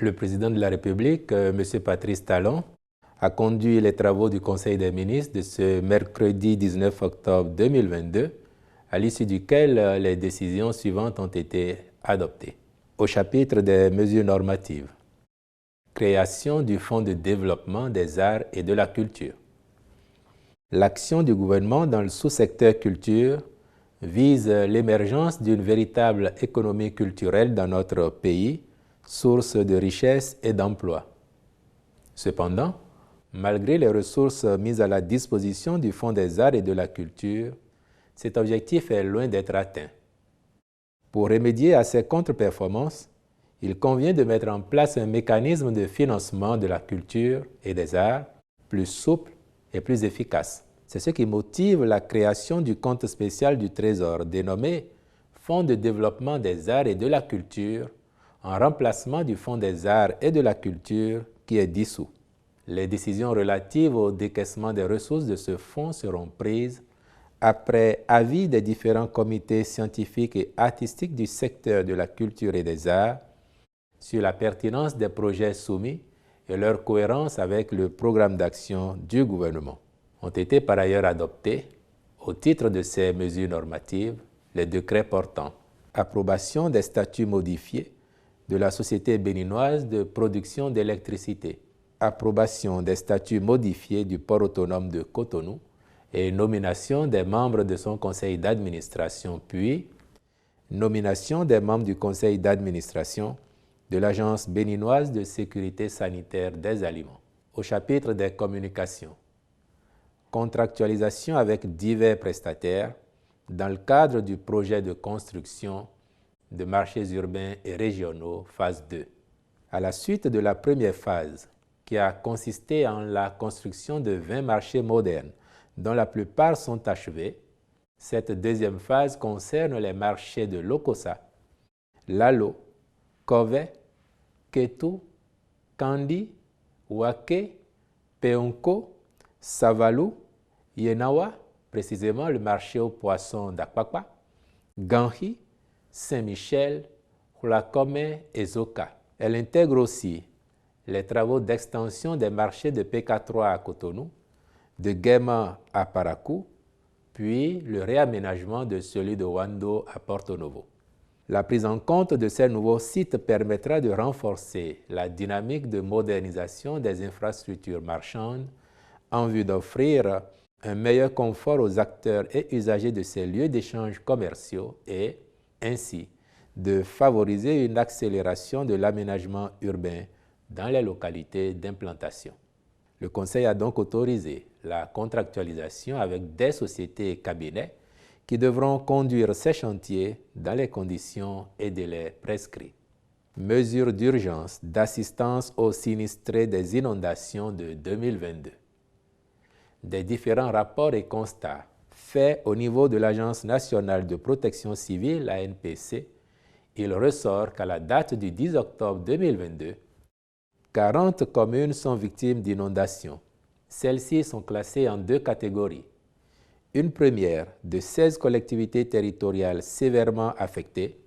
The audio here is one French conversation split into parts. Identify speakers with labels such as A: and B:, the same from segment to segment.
A: Le président de la République, M. Patrice Talon, a conduit les travaux du Conseil des ministres de ce mercredi 19 octobre 2022, à l'issue duquel les décisions suivantes ont été adoptées. Au chapitre des mesures normatives, création du Fonds de développement des arts et de la culture. L'action du gouvernement dans le sous-secteur culture vise l'émergence d'une véritable économie culturelle dans notre pays, source de richesse et d'emploi. Cependant, malgré les ressources mises à la disposition du Fonds des arts et de la culture, cet objectif est loin d'être atteint. Pour remédier à ces contre-performances, il convient de mettre en place un mécanisme de financement de la culture et des arts plus souple et plus efficace. C'est ce qui motive la création du compte spécial du Trésor dénommé Fonds de développement des arts et de la culture en remplacement du Fonds des arts et de la culture qui est dissous. Les décisions relatives au décaissement des ressources de ce fonds seront prises après avis des différents comités scientifiques et artistiques du secteur de la culture et des arts sur la pertinence des projets soumis et leur cohérence avec le programme d'action du gouvernement. Ont été par ailleurs adoptés, au titre de ces mesures normatives, les décrets portant approbation des statuts modifiés de la Société béninoise de production d'électricité, approbation des statuts modifiés du port autonome de Cotonou et nomination des membres de son conseil d'administration, puis nomination des membres du conseil d'administration de l'Agence béninoise de sécurité sanitaire des aliments. Au chapitre des communications, contractualisation avec divers prestataires dans le cadre du projet de construction de marchés urbains et régionaux, phase 2. À la suite de la première phase, qui a consisté en la construction de 20 marchés modernes, dont la plupart sont achevés, cette deuxième phase concerne les marchés de Lokossa, Lalo, Kové, Ketu, Kandi, Wake, Peonko, Savalou, Yenawa, précisément le marché aux poissons d'Akpakpa, Ganhi, Saint-Michel, Hulakome et Zoka. Elle intègre aussi les travaux d'extension des marchés de PK3 à Cotonou, de Guéma à Parakou, puis le réaménagement de celui de Wando à Porto Novo. La prise en compte de ces nouveaux sites permettra de renforcer la dynamique de modernisation des infrastructures marchandes en vue d'offrir un meilleur confort aux acteurs et usagers de ces lieux d'échanges commerciaux et, ainsi, de favoriser une accélération de l'aménagement urbain dans les localités d'implantation. Le Conseil a donc autorisé la contractualisation avec des sociétés et cabinets qui devront conduire ces chantiers dans les conditions et délais prescrits. Mesures d'urgence d'assistance aux sinistrés des inondations de 2022. Des différents rapports et constats faits au niveau de l'Agence nationale de protection civile, ANPC, il ressort qu'à la date du 10 octobre 2022, 40 communes sont victimes d'inondations. Celles-ci sont classées en deux catégories. Une première de 16 collectivités territoriales sévèrement affectées,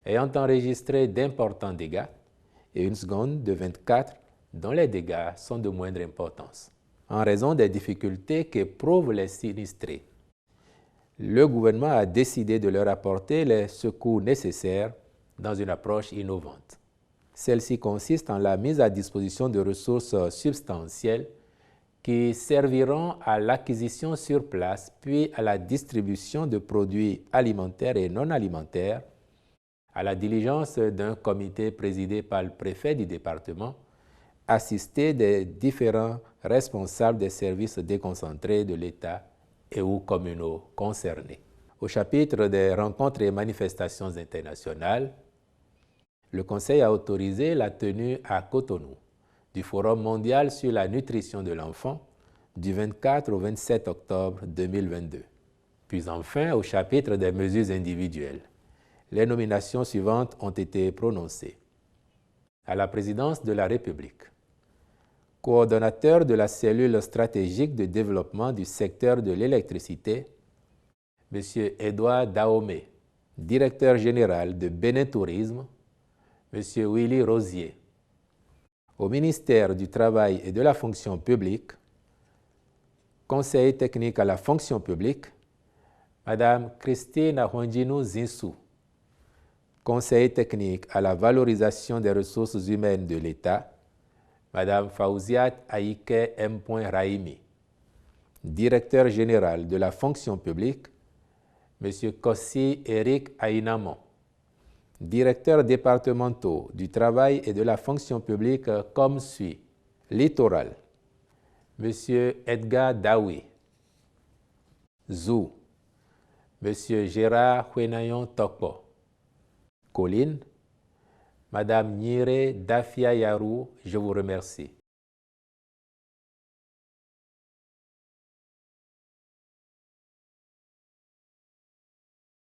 A: ayant enregistré d'importants dégâts, et une seconde de 24 dont les dégâts sont de moindre importance. En raison des difficultés qu'éprouvent les sinistrés, le gouvernement a décidé de leur apporter les secours nécessaires dans une approche innovante. Celle-ci consiste en la mise à disposition de ressources substantielles qui serviront à l'acquisition sur place, puis à la distribution de produits alimentaires et non alimentaires, à la diligence d'un comité présidé par le préfet du département, assisté des différents responsables des services déconcentrés de l'État et ou communaux concernés. Au chapitre des rencontres et manifestations internationales, le Conseil a autorisé la tenue à Cotonou du Forum mondial sur la nutrition de l'enfant du 24 au 27 octobre 2022. Puis enfin, au chapitre des mesures individuelles, les nominations suivantes ont été prononcées. À la présidence de la République, coordonnateur de la cellule stratégique de développement du secteur de l'électricité, M. Edouard Dahomey, directeur général de Bénin Tourisme, M. Willy Rosier, Au ministère du Travail et de la Fonction publique, conseiller technique à la fonction publique, Madame Christine Ahondjinou Zinsou. Conseiller technique à la valorisation des ressources humaines de l'État, Madame Fauziat Aïke M. Raimi. Directeur général de la fonction publique, M. Kossi Eric Aïnamon. Directeurs départementaux du travail et de la fonction publique comme suit. Littoral, M. Edgar Dawi. Zou, M. Gérard Huenayon Tokpo. Colline, Madame Nyire Dafia Yarou, je vous remercie.